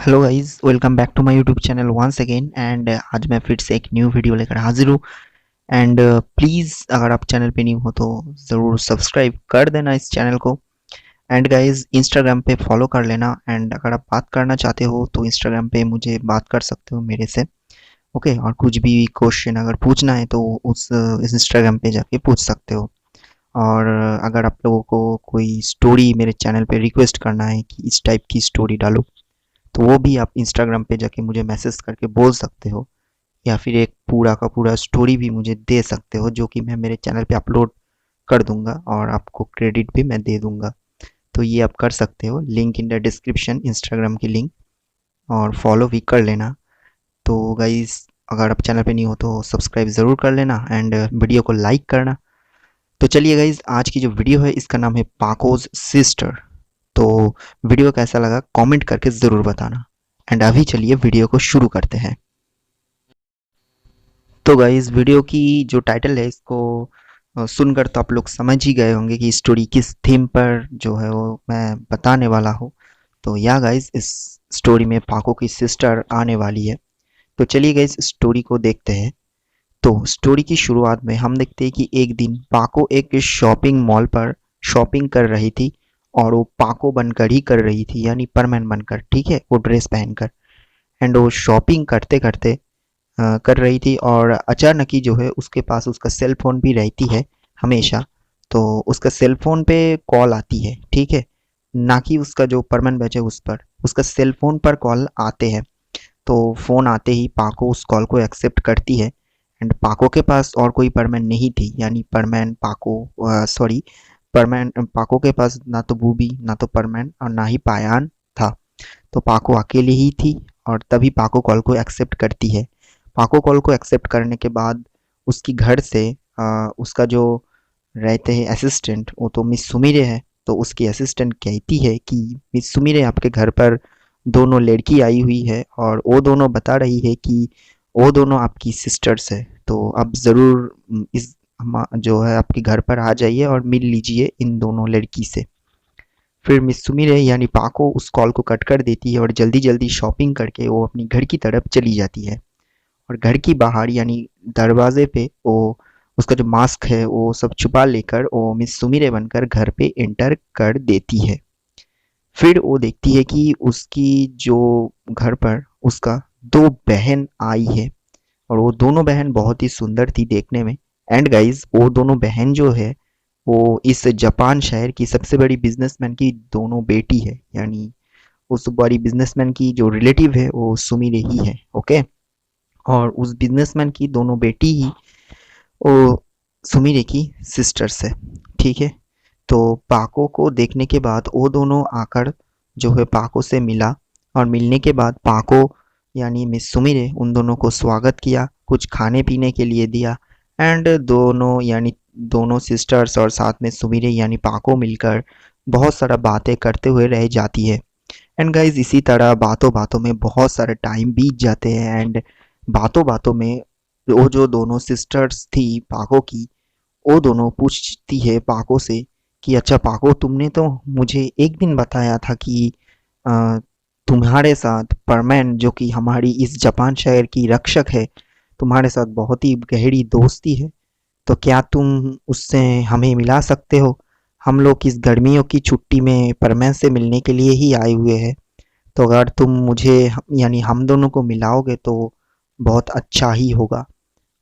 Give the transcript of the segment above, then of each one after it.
Hello guys, welcome back to my YouTube channel once again. And आज मैं फिर से एक न्यू वीडियो लेकर हाजिर हूँ। एंड प्लीज़ अगर आप चैनल पे न्यू हो तो ज़रूर सब्सक्राइब कर देना इस चैनल को। एंड गाइस, इंस्टाग्राम पे फॉलो कर लेना। एंड अगर आप बात करना चाहते हो तो इंस्टाग्राम पे मुझे बात कर सकते हो मेरे से। ओके, और कुछ भी क्वेश्चन अगर पूछना है तो इस इंस्टाग्राम पे जाके पूछ सकते हो। और अगर आप लोगों को कोई स्टोरी मेरे चैनल पे रिक्वेस्ट करना है कि इस टाइप की स्टोरी डालो, तो वो भी आप इंस्टाग्राम पे जाके मुझे मैसेज करके बोल सकते हो, या फिर एक पूरा का पूरा स्टोरी भी मुझे दे सकते हो, जो कि मैं मेरे चैनल पे अपलोड कर दूंगा और आपको क्रेडिट भी मैं दे दूंगा। तो ये आप कर सकते हो, link in the description, Instagram की लिंक, और फॉलो भी कर लेना। तो गाइस, अगर आप चैनल पे नहीं हो तो सब्सक्राइब ज़रूर कर लेना एंड वीडियो को लाइक करना। तो चलिए गाइस, आज की जो वीडियो है इसका नाम है पाकोज सिस्टर। तो वीडियो कैसा लगा कमेंट करके ज़रूर बताना। एंड अभी चलिए वीडियो को शुरू करते हैं। तो गाइस, वीडियो की जो टाइटल है इसको सुनकर तो आप लोग समझ ही गए होंगे कि स्टोरी किस थीम पर जो है वो मैं बताने वाला हूँ। तो या गाइस, इस स्टोरी में पाको की सिस्टर आने वाली है। तो चलिए गाइस, स्टोरी को देखते हैं। तो स्टोरी की शुरुआत में हम देखते हैं कि एक दिन पाको एक शॉपिंग मॉल पर शॉपिंग कर रही थी। और वो पाको बनकर ही कर रही थी, यानी परमैन बनकर, ठीक है, वो ड्रेस पहनकर। एंड वो शॉपिंग करते करते कर रही थी, और अचानक ही जो है उसके पास उसका सेल फोन भी रहती है हमेशा। तो उसका सेल फोन पे कॉल आती है, ठीक है, ना कि उसका जो परमन बैच है उस पर, उसका सेल फोन पर कॉल आते हैं। तो फ़ोन आते ही पाको उस कॉल को एक्सेप्ट करती है। एंड पाको के पास और कोई परमैन नहीं थी, यानी परमैन पाको, सॉरी, परमैन पाको के पास ना तो बूबी, ना तो परमैन, और ना ही पायान था। तो पाको अकेले ही थी, और तभी पाको कॉल को एक्सेप्ट करती है। पाको कॉल को एक्सेप्ट करने के बाद उसकी घर से उसका जो रहते हैं असिस्टेंट, वो तो मिस सुमिरे है। तो उसकी असिस्टेंट कहती है कि मिस सुमिरे, आपके घर पर दोनों लड़की आई हुई है, और वो दोनों बता रही है कि वो दोनों आपकी सिस्टर्स है। तो आप ज़रूर इस जो है आपके घर पर आ जाइए और मिल लीजिए इन दोनों लड़की से। फिर मिस सुमिरे यानी पाको उस कॉल को कट कर देती है, और जल्दी जल्दी शॉपिंग करके वो अपनी घर की तरफ चली जाती है। और घर की बाहर यानी दरवाजे पे वो उसका जो मास्क है वो सब छुपा लेकर वो मिस सुमिरे बनकर घर पे एंटर कर देती है। फिर वो देखती है कि उसकी जो घर पर उसका दो बहन आई है, और वो दोनों बहन बहुत ही सुंदर थी देखने में। एंड गाइस, वो दोनों बहन जो है वो इस जापान शहर की सबसे बड़ी बिजनेसमैन की दोनों बेटी है, यानी उस बड़ी बिजनेसमैन की जो रिलेटिव है वो सुमिरे ही है। ओके, और उस बिजनेसमैन की दोनों बेटी ही वो सुमिरे की सिस्टर्स है, ठीक है। तो पाको को देखने के बाद वो दोनों आकर जो है पाको से मिला, और मिलने के बाद पाको यानी मिस सुमिरे उन दोनों को स्वागत किया, कुछ खाने पीने के लिए दिया। एंड दोनों यानी दोनों सिस्टर्स और साथ में सुमिरे यानी पाको मिलकर बहुत सारा बातें करते हुए रह जाती है। एंड गाइज, इसी तरह बातों बातों में बहुत सारे टाइम बीत जाते हैं। एंड बातों बातों में वो जो दोनों सिस्टर्स थी पाको की, वो दोनों पूछती है पाको से कि अच्छा पाको, तुमने तो मुझे एक दिन बताया था कि अ, तुम्हारे साथ परमैन, जो कि हमारी इस जापान शहर की रक्षक है, तुम्हारे साथ बहुत ही गहरी दोस्ती है। तो क्या तुम उससे हमें मिला सकते हो? हम लोग इस गर्मियों की छुट्टी में परमैन से मिलने के लिए ही आए हुए हैं। तो अगर तुम मुझे यानी हम दोनों को मिलाओगे तो बहुत अच्छा ही होगा।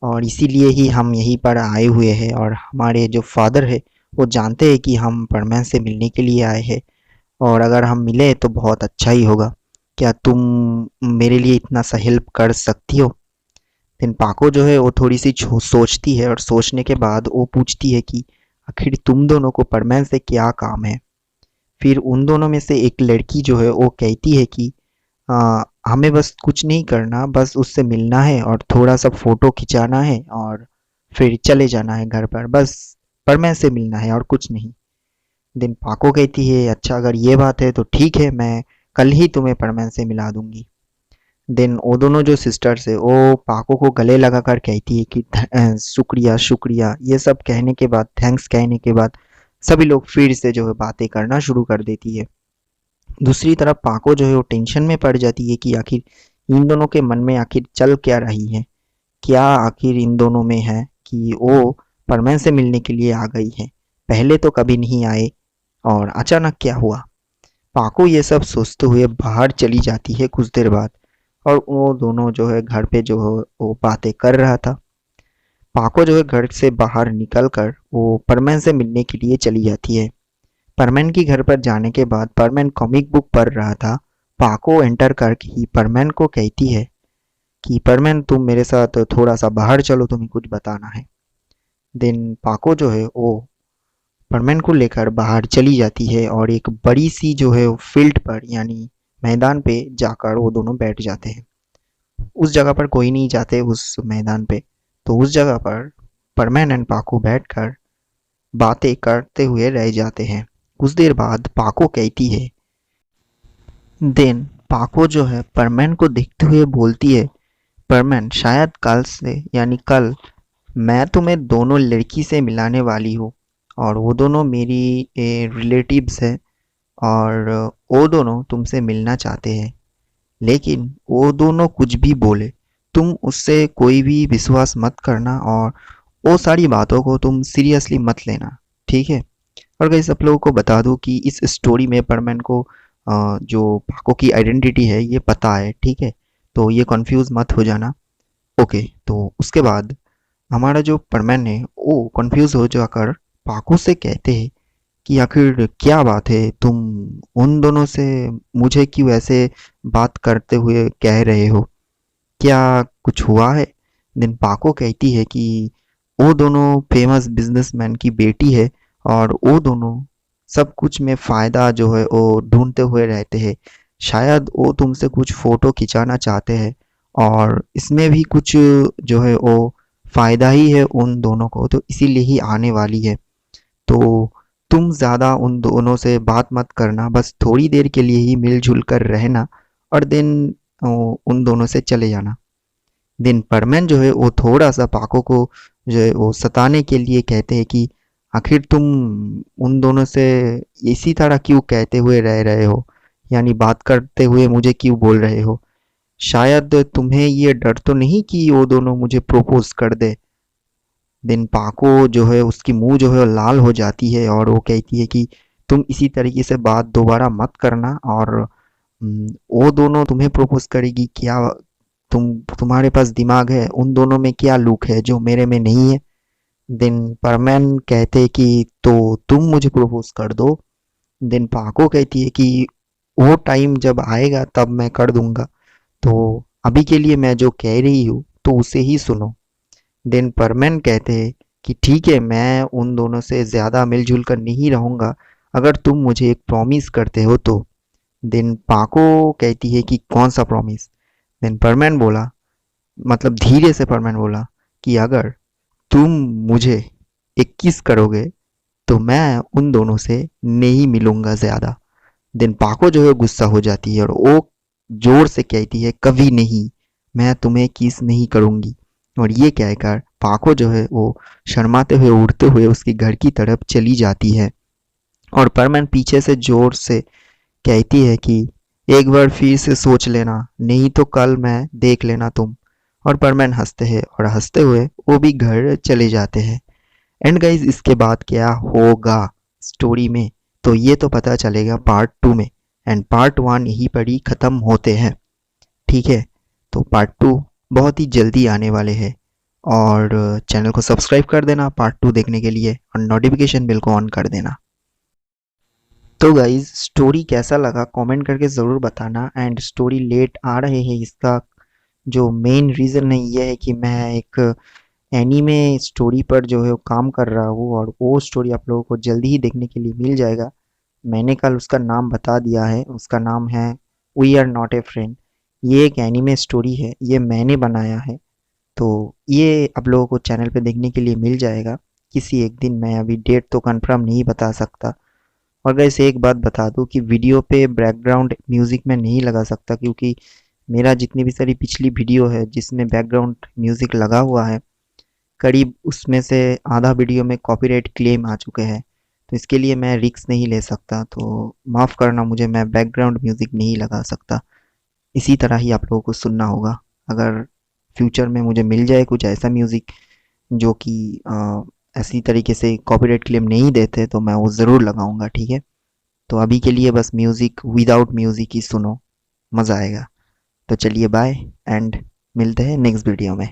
और इसीलिए ही हम यहीं पर आए हुए हैं, और हमारे जो फादर है वो जानते हैं कि हम परमैन से मिलने के लिए आए हैं, और अगर हम मिले तो बहुत अच्छा ही होगा। क्या तुम मेरे लिए इतना सा हेल्प कर सकती हो? फिर पाको जो है वो थोड़ी सी सोचती है, और सोचने के बाद वो पूछती है कि आखिर तुम दोनों को परमैन से क्या काम है? फिर उन दोनों में से एक लड़की जो है वो कहती है कि हमें बस कुछ नहीं करना, बस उससे मिलना है और थोड़ा सा फोटो खिंचाना है, और फिर चले जाना है घर पर, बस परमैन से मिलना है और कुछ नहीं। देन पाको कहती है अच्छा, अगर ये बात है तो ठीक है, मैं कल ही तुम्हें परमैन से मिला दूंगी। देन वो दोनों जो सिस्टर्स है वो पाको को गले लगाकर कहती है कि शुक्रिया शुक्रिया, ये सब कहने के बाद, थैंक्स कहने के बाद, सभी लोग फिर से जो है बातें करना शुरू कर देती है। दूसरी तरफ पाको जो है वो टेंशन में पड़ जाती है कि आखिर इन दोनों के मन में आखिर चल क्या रही है, क्या आखिर इन दोनों में है कि वो परमैन से मिलने के लिए आ गई है, पहले तो कभी नहीं आए और अचानक क्या हुआ। पाको ये सब सोचते हुए बाहर चली जाती है कुछ देर बाद, और वो दोनों जो है घर पे जो है वो बातें कर रहा था। पाको जो है घर से बाहर निकल कर वो परमैन से मिलने के लिए चली जाती है। परमैन की घर पर जाने के बाद परमैन कॉमिक बुक पढ़ रहा था। पाको एंटर करके ही परमैन को कहती है कि परमैन तुम मेरे साथ थोड़ा सा बाहर चलो, तुम्हें कुछ बताना है। देन पाको जो है वो परमैन को लेकर बाहर चली जाती है और एक बड़ी सी जो है फील्ड पर यानी मैदान पे जाकर वो दोनों बैठ जाते हैं। उस जगह पर कोई नहीं जाते उस मैदान पे, तो उस जगह पर परमैन एंड पाको बैठकर बातें करते हुए रह जाते हैं। कुछ देर बाद पाको कहती है, देन पाको जो है परमैन को देखते हुए बोलती है, परमैन शायद कल से यानी कल मैं तुम्हें दोनों लड़की से मिलाने वाली हूँ, और वो दोनों मेरी रिलेटिव्स हैं, और वो दोनों तुमसे मिलना चाहते हैं। लेकिन वो दोनों कुछ भी बोले, तुम उससे कोई भी विश्वास मत करना और वो सारी बातों को तुम सीरियसली मत लेना, ठीक है। और गाइस आप लोगों को बता दूं कि इस स्टोरी में परमैन को जो पाको की आइडेंटिटी है ये पता है, ठीक है। तो ये कंफ्यूज मत हो जाना। ओके, तो उसके बाद हमारा जो परमैन है वो कंफ्यूज हो जाकर पाको से कहते हैं कि आखिर क्या बात है, तुम उन दोनों से मुझे क्यों ऐसे बात करते हुए कह रहे हो, क्या कुछ हुआ है। देन पाको कहती है कि वो दोनों फेमस बिजनेसमैन की बेटी है, और वो दोनों सब कुछ में फ़ायदा जो है वो ढूंढते हुए रहते हैं। शायद वो तुमसे कुछ फ़ोटो खिंचाना चाहते हैं, और इसमें भी कुछ जो है वो फ़ायदा ही है उन दोनों को, तो इसीलिए ही आने वाली है। तो तुम ज़्यादा उन दोनों से बात मत करना, बस थोड़ी देर के लिए ही मिलजुल कर रहना, और देन उन दोनों से चले जाना। देन परमैन जो है वो थोड़ा सा पाको को जो है वो सताने के लिए कहते हैं कि आखिर तुम उन दोनों से इसी तरह क्यों कहते हुए रह रहे हो, यानी बात करते हुए मुझे क्यों बोल रहे हो। शायद तुम्हें ये डर तो नहीं कि वो दोनों मुझे प्रपोज कर दे। देन पाको जो है उसकी मुंह जो है वो लाल हो जाती है, और वो कहती है कि तुम इसी तरीके से बात दोबारा मत करना, और वो दोनों तुम्हें प्रपोज करेगी क्या, तुम्हारे पास दिमाग है, उन दोनों में क्या लुक है जो मेरे में नहीं है। देन परमैन कहते कि तो तुम मुझे प्रपोज कर दो। देन पाको कहती है कि वो टाइम जब आएगा तब मैं कर दूंगा, तो अभी के लिए मैं जो कह रही हूँ तो उसे ही सुनो। देन परमैन कहते हैं कि ठीक है, मैं उन दोनों से ज़्यादा मिलजुल कर नहीं रहूँगा, अगर तुम मुझे एक प्रॉमिस करते हो तो। देन पाको कहती है कि कौन सा प्रॉमिस। देन परमैन बोला, मतलब धीरे से परमैन बोला कि अगर तुम मुझे 21 करोगे तो मैं उन दोनों से नहीं मिलूंगा ज़्यादा। देन पाको जो है गुस्सा हो जाती है और वो जोर से कहती है कभी नहीं, मैं तुम्हें किस नहीं करूंगी। और ये कहकर पाको जो है वो शर्माते हुए उड़ते हुए उसके घर की तरफ चली जाती है, और परमैन पीछे से जोर से कहती है कि एक बार फिर से सोच लेना, नहीं तो कल मैं देख लेना तुम। और परमैन हंसते हैं और हंसते हुए वो भी घर चले जाते हैं। एंड गाइज इसके बाद क्या होगा स्टोरी में, तो ये तो पता चलेगा पार्ट 2 में। एंड पार्ट 1 यहीं पर ही ख़त्म होते हैं, ठीक है। तो पार्ट 2 बहुत ही जल्दी आने वाले हैं, और चैनल को सब्सक्राइब कर देना पार्ट 2 देखने के लिए, और नोटिफिकेशन बिल को ऑन कर देना। तो गाइज स्टोरी कैसा लगा कमेंट करके ज़रूर बताना। एंड स्टोरी लेट आ रहे हैं, इसका जो मेन रीज़न है ये है कि मैं एक एनीमे स्टोरी पर जो है वो काम कर रहा हूँ, और वो स्टोरी आप लोगों को जल्दी ही देखने के लिए मिल जाएगा। मैंने कल उसका नाम बता दिया है, उसका नाम है we are not a friend. ये एक एनीमे स्टोरी है, ये मैंने बनाया है, तो ये आप लोगों को चैनल पे देखने के लिए मिल जाएगा किसी एक दिन। मैं अभी डेट तो कंफर्म नहीं बता सकता। और वैसे एक बात बता दूं कि वीडियो पे बैकग्राउंड म्यूज़िक मैं नहीं लगा सकता, क्योंकि मेरा जितनी भी सारी पिछली वीडियो है जिसमें बैकग्राउंड म्यूज़िक लगा हुआ है, करीब उसमें से आधा वीडियो में कॉपीराइट क्लेम आ चुके हैं। तो इसके लिए मैं रिस्क नहीं ले सकता, तो माफ़ करना मुझे, मैं बैकग्राउंड म्यूज़िक नहीं लगा सकता। इसी तरह ही आप लोगों को सुनना होगा। अगर फ्यूचर में मुझे मिल जाए कुछ ऐसा म्यूज़िक जो कि ऐसी तरीके से कॉपीराइट क्लेम नहीं देते, तो मैं वो ज़रूर लगाऊंगा, ठीक है। तो अभी के लिए बस म्यूज़िक विदाउट म्यूज़िक ही सुनो, मज़ा आएगा। तो चलिए बाय, एंड मिलते हैं नेक्स्ट वीडियो में।